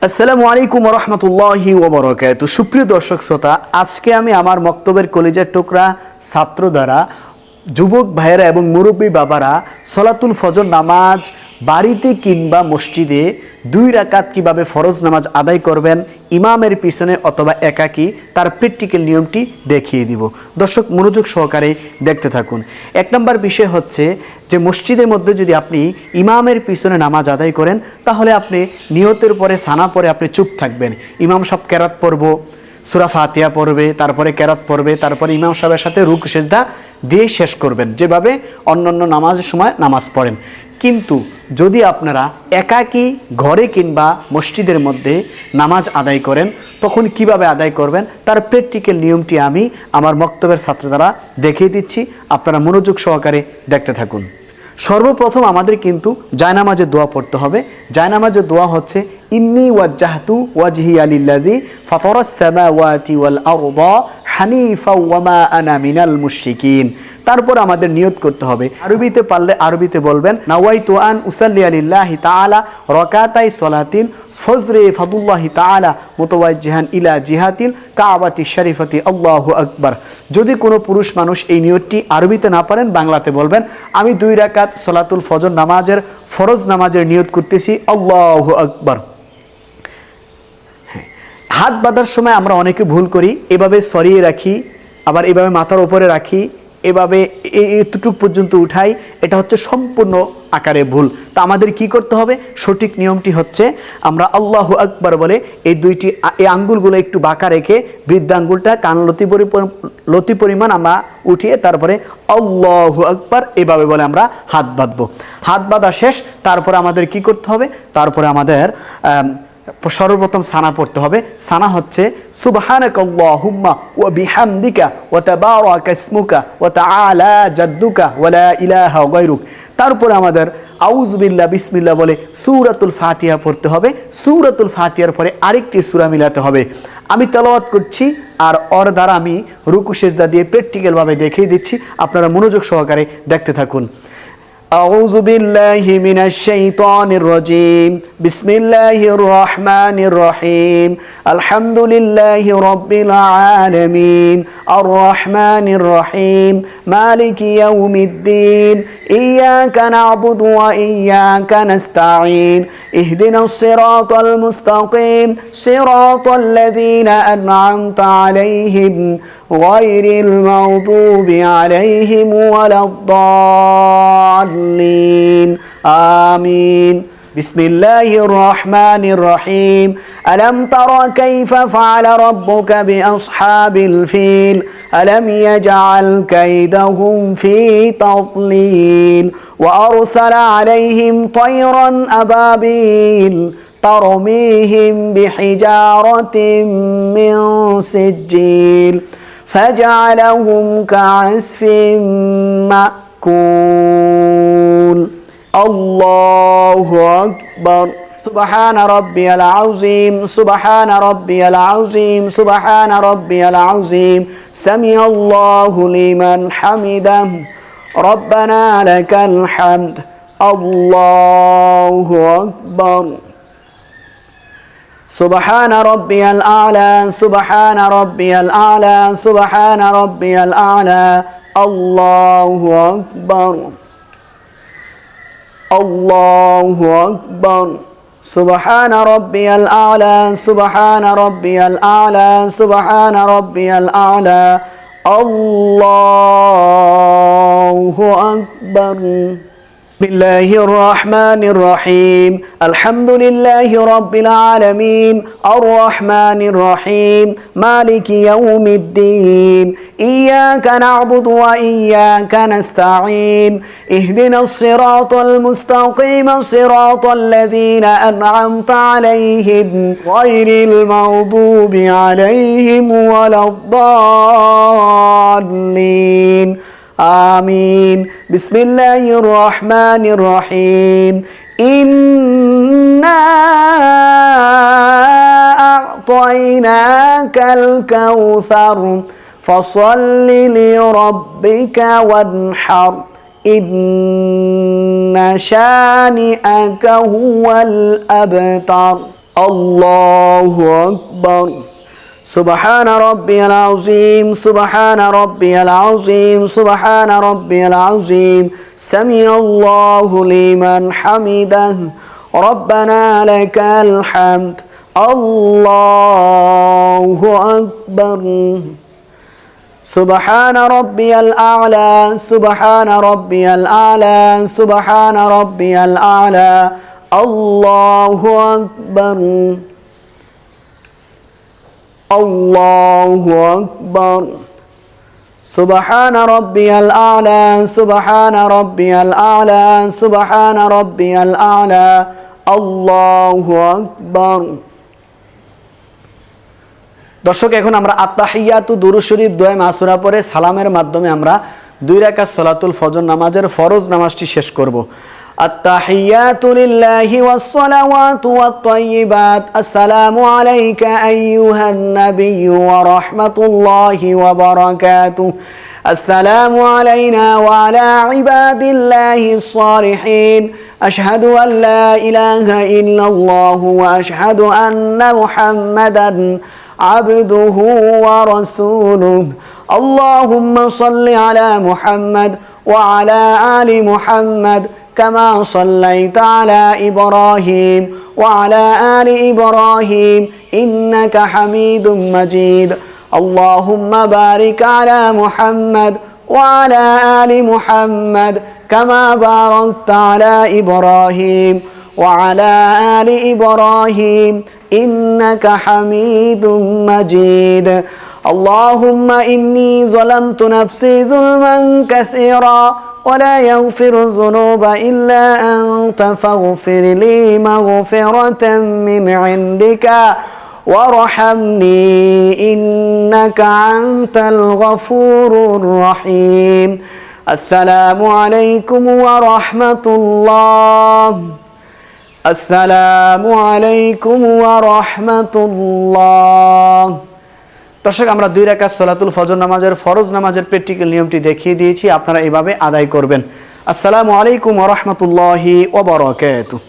আসসালামু আলাইকুম ওয়া রাহমাতুল্লাহি ওয়া বারাকাতুহু। সুপ্রিয় দর্শক শ্রোতা, আজকে আমি আমার বক্তব্যের কলিজার টুকরা ছাত্র দ্বারা যুবক ভাইয়েরা এবং মুরব্বী বাবারা সলাতুল ফজর নামাজ বাড়িতে কিংবা মসজিদে 2 রাকাত কিভাবে ফরজ নামাজ আদায় করবেন ইমামের পিছনে অথবা একাকী, তার প্র্যাকটিক্যাল নিয়মটি দেখিয়ে দিব। দর্শক মনোযোগ সহকারে দেখতে থাকুন। 1 নম্বর বিষয় হচ্ছে যে মসজিদের মধ্যে যদি আপনি ইমামের পিছনে নামাজ আদায় করেন তাহলে আপনি নিয়তের পরে সানা পরে আপনি চুপ থাকবেন। ইমাম সাহেব কেরাত পড়ব, সূরা ফাতিহা পড়বে, তারপরে কেরাত পড়বে, তারপরে ইমাম সাহেবের সাথে রুকু সেজদা দিয়ে শেষ করবেন, যেভাবে অন্যান্য নামাজের সময় নামাজ পড়েন। কিন্তু যদি আপনারা একাকী ঘরে কিংবা মসজিদের মধ্যে নামাজ আদায় করেন তখন কিভাবে আদায় করবেন তার প্র্যাকটিক্যাল নিয়মটি আমি আমার বক্তব্যের ছাত্র দ্বারা দেখিয়ে দিচ্ছি। আপনারা মনোযোগ সহকারে দেখতে থাকুন। সর্বপ্রথম আমাদের কিন্তু জায়নামাজের দোয়া পড়তে হবে। জায়নামাজের দোয়া হচ্ছে ইন্নী ওয়াজ্জাহতু ওয়াজহিয়া লিল্লাযী ফাতারাস সামাওয়াতি ওয়াল আরদা হানিফা ওয়া মা আনা মিনাল মুশরিকিন। তারপর আমাদের নিয়ত করতে হবে। আরবিতে পারলে আরবিতে বলবেন নাওয়াইতু আন উসাল্লি লিল্লাহি তাআলা রাকাতাই সলাতিল ফজরে ফাদুল্লাহি তাআলা মুতাওয়াজ্জিহান ইলা জিহাতিল কাবাতি শরীফাতি আল্লাহু আকবার। যদি কোনো পুরুষ মানুষ এই নিয়তটি আরবিতে না পারেন বাংলাতে বলবেন আমি 2 রাকাত সলাতুল ফজর নামাজের ফরজ নামাজের নিয়ত করতেছি আল্লাহু আকবার। হাত বাঁধার সময় আমরা অনেকে ভুল করি, এভাবে সরিয়ে রাখি, আবার এভাবে মাথার উপরে রাখি, এভাবে এতটুকু পর্যন্ত উঠাই। এটা হচ্ছে সম্পূর্ণ আকারে ভুল। তা আমাদের কি করতে হবে? সঠিক নিয়মটি হচ্ছে আমরা আল্লাহু আকবার বলে এই আঙ্গুলগুলো একটু বাঁকা রেখে বৃদ্ধাঙ্গুলটা কান লতি পরিমাণ আমরা উঠিয়ে তারপরে আল্লাহু আকবার এভাবে বলে আমরা হাত বাঁধবো। হাত বাঁধা শেষ, তারপরে আমাদের কি করতে হবে? তারপরে আমাদের সর্বপ্রথম সানা পড়তে হবে। সানা হচ্ছে সুবহানাকাল্লাহুম্মা ওয়া বিহামদিকা ওয়া তাবারাকা ইসমুকা ওয়া তাআলা জাদ্দুকা ওয়া লা ইলাহা গায়রুক। তারপরে আমাদের আউযু বিল্লাহ বিসমিল্লাহ বলে সূরাতুল ফাতিহা পড়তে হবে। সূরাতুল ফাতিহার পরে আরেকটি সূরা মিলাতে হবে। আমি তেলাওয়াত করছি আর ওর দ্বারা আমি রুকু সেজদা দিয়ে প্র্যাকটিক্যালভাবে দেখিয়ে দিচ্ছি। আপনারা মনোযোগ সহকারে দেখতে থাকুন। أعوذ بالله من الشيطان الرجيم بسم الله الرحمن الرحيم الحمد لله رب العالمين الرحمن الرحيم مالك يوم الدين إياك نعبد وإياك نستعين اهدنا الصراط المستقيم صراط الذين أنعمت عليهم غير المغضوب عليهم ولا الضالين آمين بسم الله الرحمن الرحيم ألم تر كيف فعل ربك بأصحاب الفيل ألم يجعل كيدهم في تضليل وأرسل عليهم طيرا أبابيل ترميهم بحجارة من سجيل فجعلهم كعصف مأكول الله أكبر سبحان ربي العظيم سبحان ربي العظيم سبحان ربي العظيم سمع الله لمن حمده ربنا لك الحمد الله أكبر سبحان ربي الأعلى سبحان ربي الأعلى سبحان ربي الأعلى الله أكبر الله أكبر سبحان ربي الأعلى سبحان ربي الأعلى سبحان ربي الأعلى الله أكبر بسم الله الرحمن الرحيم الحمد لله رب العالمين الرحمن الرحيم مالك يوم الدين إياك نعبد وإياك نستعين اهدنا الصراط المستقيم صراط الذين أنعمت عليهم غير المغضوب عليهم ولا الضالين آمين بسم الله الرحمن الرحيم إنا أعطيناك الكوثر فصل لربك وانحر إن شانئك هو الأبتر আল্লাহু আকবার। সুবহান রাব্বিয়াল আযীম, সুবহান রাব্বিয়াল আযীম, সুবহান রাব্বিয়াল আযীম। সামিআল্লাহু লিমান হামিদাহ, রব্বানা লাকাল হামদ। আল্লাহু আকবার। সুবহান রাব্বিয়াল আ'লা, সুবহান রাব্বিয়াল আ'লা, সুবহান রাব্বিয়াল আ'লা। আল্লাহু আকবার। আল্লাহু আকবার। সুবহান রাব্বিয়াল আ'লা, সুবহান রাব্বিয়াল আ'লা, সুবহান রাব্বিয়াল আ'লা। আল্লাহু আকবার। দর্শক, এখন আমরা আত্তাহিয়াতু দুরূদ শরীফ দোয়া মাসুরা পরে সালামের মাধ্যমে আমরা 2 রাকাত সালাতুল ফজর নামাজের ফরজ নামাজটি শেষ করব। আত্তাহিয়াতু লিল্লাহি ওয়াস সালাওয়াতু ওয়াত তাইয়্যিবাত। আসসালামু আলাইকা আইয়ুহান নাবিয়্যু ওয়া রাহমাতুল্লাহি ওয়া বারাকাতুহু। আসসালামু আলাইনা ওয়া আলা ইবাদিল্লাহিস সালিহিন। আশহাদু আল লা ইলাহা ইল্লাল্লাহু ওয়া আশহাদু আন্না মুহাম্মাদান عبده ورسوله. اللهم صل على محمد وعلى آل محمد كما صليت على إبراهيم وعلى آل إبراهيم إنك حميد مجيد. اللهم بارك على محمد وعلى آل محمد كما باركت على إبراهيم وعلى آل إبراهيم إنك حميد مجيد. اللهم إني ظلمت نفسي ظلما كثيرا ولا يغفر الذنوب إلا أنت فاغفر لي مغفرة من عندك وارحمني إنك أنت الغفور الرحيم. السلام عليكم ورحمة الله. আসসালামু আলাইকুম ওয়া রাহমাতুল্লাহ। দর্শক, আমরা 2 রাকাত সালাতুল ফজর নামাজের ফরজ নামাজের প্র্যাকটিক্যাল নিয়মটি দেখিয়ে দিয়েছি, আপনারা এভাবে আদায় করবেন। আসসালামু আলাইকুম ওয়া রাহমাতুল্লাহি ওয়া বারাকাতুহু।